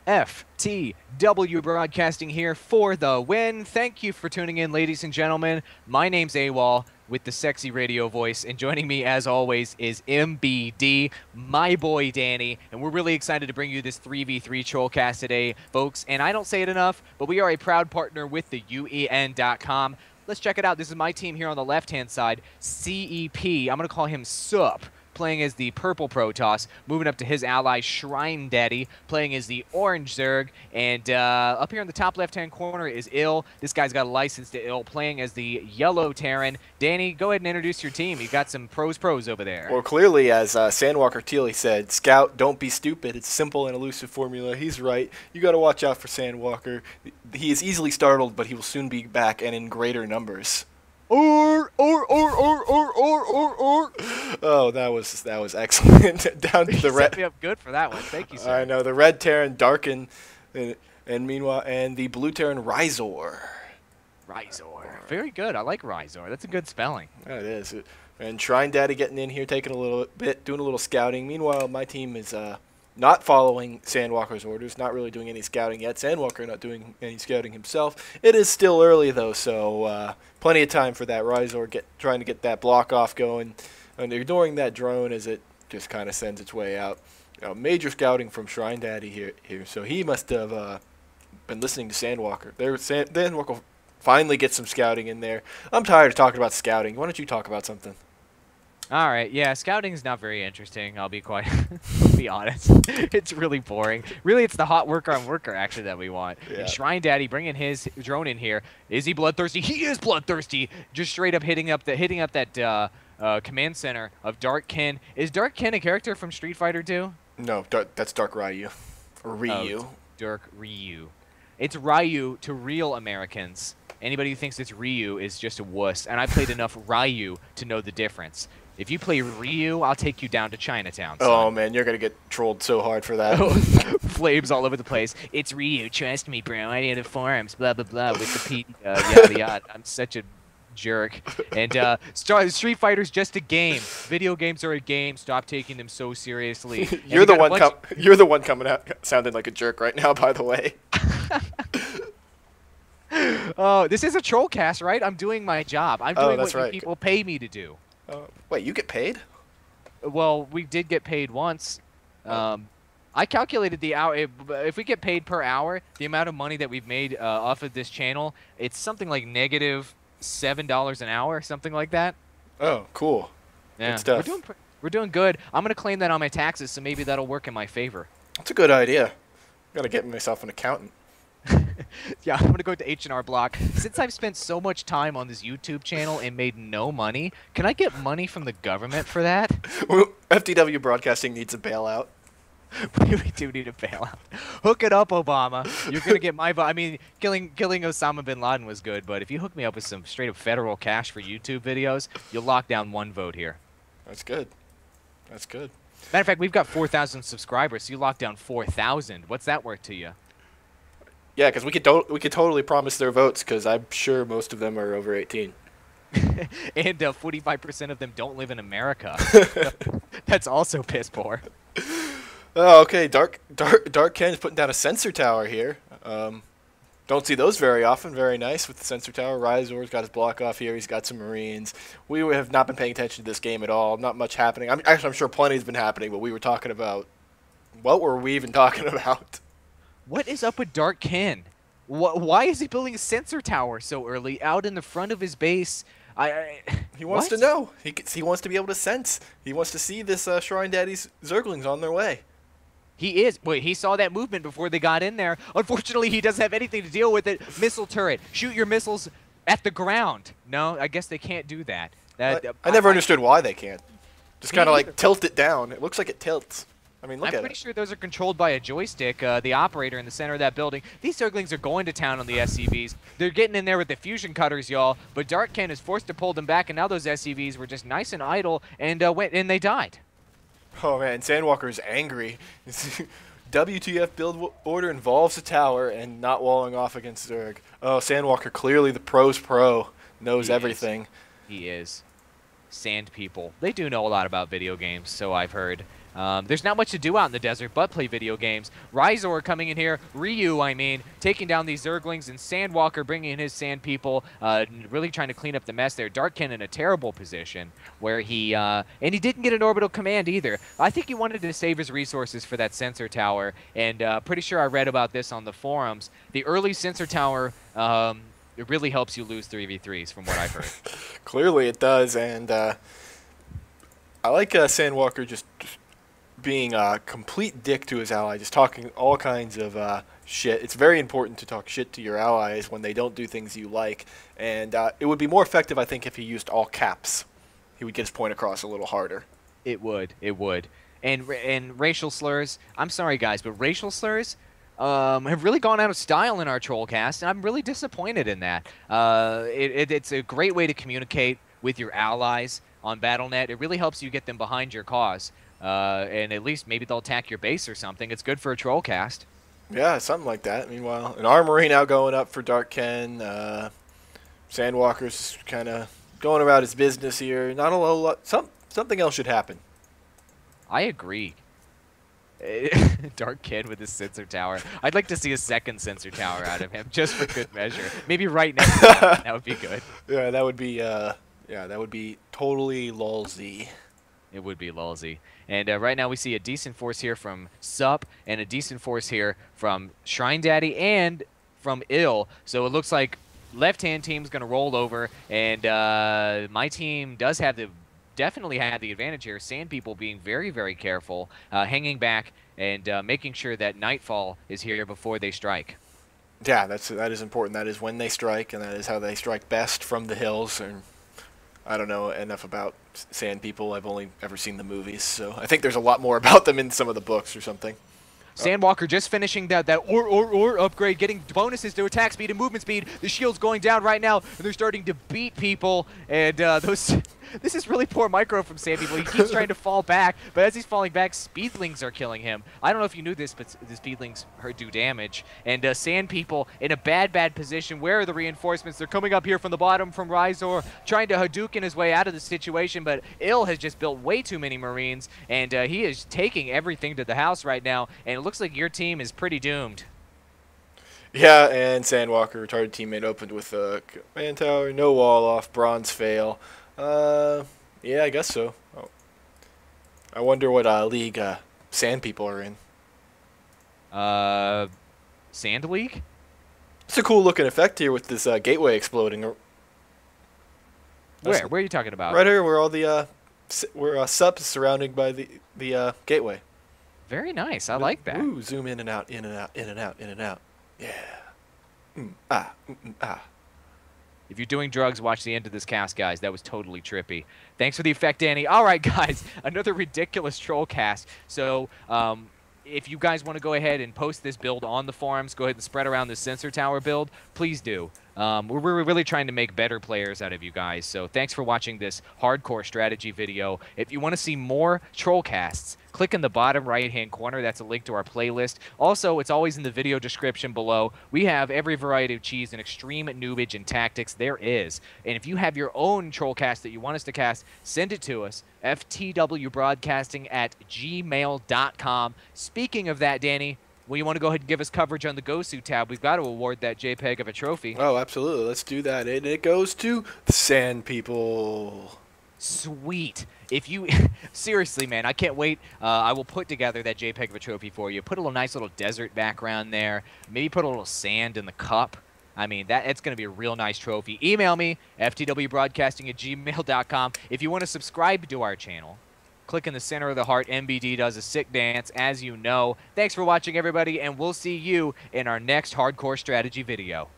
FTW Broadcasting here for the win. Thank you for tuning in, ladies and gentlemen. My name's AWOL with the sexy radio voice, and joining me, as always, is MBD, my boy Danny, and we're really excited to bring you this 3v3 Trollcast today, folks. And I don't say it enough, but we are a proud partner with the UEN.com. Let's check it out. This is my team here on the left-hand side, CEP. I'm going to call him Sup, playing as the purple Protoss, moving up to his ally Shrine Daddy, playing as the orange Zerg, and up here in the top left-hand corner is Ill. This guy's got a license to Ill, playing as the yellow Terran. Danny, go ahead and introduce your team. You've got some pros over there. Well, clearly, as Sandwalker Teely said, Scout, don't be stupid. It's simple and elusive formula. He's right. You got to watch out for Sandwalker. He is easily startled, but he will soon be back and in greater numbers. Or. Oh, that was excellent. Down to the red. Set me up good for that one. Thank you, sir. I know the red Terran Darken, and meanwhile, and the blue Terran Rizor. Very good. I like Rizor. That's a good spelling. Yeah, it is. And Shrine Daddy getting in here, taking a little bit, doing a little scouting. Meanwhile, my team is not following Sandwalker's orders, not really doing any scouting yet. Sandwalker not doing any scouting himself. It is still early, though, so plenty of time for that Rizor trying to get that block off going and ignoring that drone as it just kind of sends its way out. Major scouting from Shrine Daddy here. So he must have been listening to Sandwalker. Sandwalker finally gets some scouting in there. I'm tired of talking about scouting. Why don't you talk about something? All right, yeah, scouting is not very interesting. I'll be be honest. It's really boring. Really, it's the hot worker on worker actually that we want. Yeah. And Shrine Daddy bringing his drone in here. Is he bloodthirsty? He is bloodthirsty. Just straight up hitting up that command center of Dark Ken. Is Dark Ken a character from Street Fighter 2? No, that's Dark Ryu. Or Ryu. Oh, Dark Ryu. It's Ryu to real Americans. Anybody who thinks it's Ryu is just a wuss. And I played enough Ryu to know the difference. If you play Ryu, I'll take you down to Chinatown. Son. Oh, man, you're going to get trolled so hard for that. Flames all over the place. It's Ryu, trust me, bro. I need the forums, blah, blah, blah, with the P, yada, yada. I'm such a jerk. And Street Fighter's just a game. Video games are a game. Stop taking them so seriously. You're the one coming out sounding like a jerk right now, by the way. Oh, this is a Trollcast, right? I'm doing my job. I'm doing what right. people pay me to do. Wait, you get paid? Well, we did get paid once. I calculated the hour. If we get paid per hour, the amount of money that we've made off of this channel, it's something like negative $7 an hour, something like that. Oh, cool. Yeah, good stuff. We're doing good. I'm gonna claim that on my taxes, so maybe that'll work in my favor. That's a good idea. I'm gonna get myself an accountant. Yeah, I'm gonna go to H&R Block. Since I've spent so much time on this YouTube channel and made no money, can I get money from the government for that? Well, FTW Broadcasting needs a bailout. We do need a bailout. Hook it up, Obama. You're gonna get my vote. I mean, killing Osama bin Laden was good, but if you hook me up with some straight up federal cash for YouTube videos, you'll lock down one vote here. That's good. That's good. Matter of fact, we've got 4,000 subscribers, so you lock down 4,000. What's that worth to you? Yeah, because we could totally promise their votes, because I'm sure most of them are over 18. And 45% of them don't live in America. That's also piss poor. Oh, okay. Dark Ken's putting down a sensor tower here. Don't see those very often. Very nice with the sensor tower. Rizor's got his block off here. He's got some Marines. We have not been paying attention to this game at all. Not much happening. I'm sure plenty's been happening, but we were talking about... What were we even talking about? What is up with Dark Ken? Why is he building a sensor tower so early out in the front of his base? He wants to know. He wants to be able to sense. He wants to see this Shrine Daddy's Zerglings on their way. He is. Wait, he saw that movement before they got in there. Unfortunately, he doesn't have anything to deal with it. Missile turret. Shoot your missiles at the ground. No, I guess they can't do that. I never understood why they can't. Just kind of like tilt it down. It looks like it tilts. I mean, look at it. I'm pretty sure those are controlled by a joystick, the operator in the center of that building. These Zerglings are going to town on the SCVs. They're getting in there with the fusion cutters, y'all. But Dark Ken is forced to pull them back, and now those SCVs were just nice and idle, and they died. Oh, man, Sandwalker's angry. WTF build order involves a tower and not walling off against Zerg. Oh, Sandwalker, clearly the pro's pro, knows everything. He is. Sandpeople. They do know a lot about video games, so I've heard. There's not much to do out in the desert but play video games. Ryzor coming in here, Ryu, I mean, taking down these Zerglings, and Sandwalker bringing in his Sand People, really trying to clean up the mess there. Darkkin in a terrible position where and he didn't get an orbital command either. I think he wanted to save his resources for that sensor tower, and pretty sure I read about this on the forums. The early sensor tower, it really helps you lose 3v3s from what I've heard. Clearly it does, and I like Sandwalker just being a complete dick to his ally, just talking all kinds of shit. It's very important to talk shit to your allies when they don't do things you like, and it would be more effective, I think, if he used all caps. He would get his point across a little harder. It would. And racial slurs, I'm sorry guys, but racial slurs have really gone out of style in our Trollcast, and I'm really disappointed in that. It's a great way to communicate with your allies on Battle.net. It really helps you get them behind your cause. And at least maybe they'll attack your base or something. It's good for a Trollcast. Yeah, something like that. Meanwhile, an Armory now going up for Darkkin. Sandwalker's kind of going about his business here. Not a whole lot. Something else should happen. I agree. Darkkin with his sensor tower. I'd like to see a second sensor tower out of him, just for good measure. Maybe right next to him. That would be good. Yeah, that would be totally lolzy. It would be lolzy. And right now we see a decent force here from Sup and a decent force here from Shrine Daddy and from Ill. So it looks like left-hand team's going to roll over, and my team does definitely have the advantage here. Sandpeople being very, very careful, hanging back and making sure that Nightfall is here before they strike. Yeah, that is important. That is when they strike, and that is how they strike best, from the hills. And I don't know enough about Sandpeople. I've only ever seen the movies, so I think there's a lot more about them in some of the books or something. Sandwalker just finishing that or upgrade, getting bonuses to attack speed and movement speed. The shield's going down right now, and they're starting to beat people. And this is really poor micro from Sandpeople. He keeps trying to fall back, but as he's falling back, Speedlings are killing him. I don't know if you knew this, but the Speedlings do damage. And Sandpeople in a bad position. Where are the reinforcements? They're coming up here from the bottom from Ryzor, trying to Hadouken his way out of the situation, but Ill has just built way too many Marines, and he is taking everything to the house right now, and it looks like your team is pretty doomed. Yeah, and Sandwalker, retarded teammate, opened with a command tower, no wall off, bronze fail. Yeah, I guess so. Oh. I wonder what league Sandpeople are in. Sand League? It's a cool looking effect here with this gateway exploding. Where are you talking about? Right here, where all the Sup is surrounded by the gateway. Very nice. I like that. Ooh, zoom in and out, in and out, in and out, in and out. Yeah. If you're doing drugs, watch the end of this cast, guys. That was totally trippy. Thanks for the effect, Danny. All right, guys, another ridiculous troll cast. So if you guys want to go ahead and post this build on the forums, go ahead and spread around the sensor tower build, please do. We're really trying to make better players out of you guys. So thanks for watching this hardcore strategy video. If you want to see more troll casts, click in the bottom right-hand corner. That's a link to our playlist. Also, it's always in the video description below. We have every variety of cheese and extreme noobage and tactics there is. And if you have your own troll cast that you want us to cast, send it to us, FTWBROADCASTING@gmail.com. Speaking of that, Danny, well, you want to go ahead and give us coverage on the GoSu tab? We've got to award that JPEG of a trophy. Oh, absolutely. Let's do that. And it goes to the Sandpeople. Sweet. If you seriously, man, I can't wait. I will put together that JPEG of a trophy for you. Put a nice little desert background there. Maybe put a little sand in the cup. I mean, it's going to be a real nice trophy. Email me, ftwbroadcasting@gmail.com. If you want to subscribe to our channel, click in the center of the heart. MBD does a sick dance, as you know. Thanks for watching, everybody, and we'll see you in our next hardcore strategy video.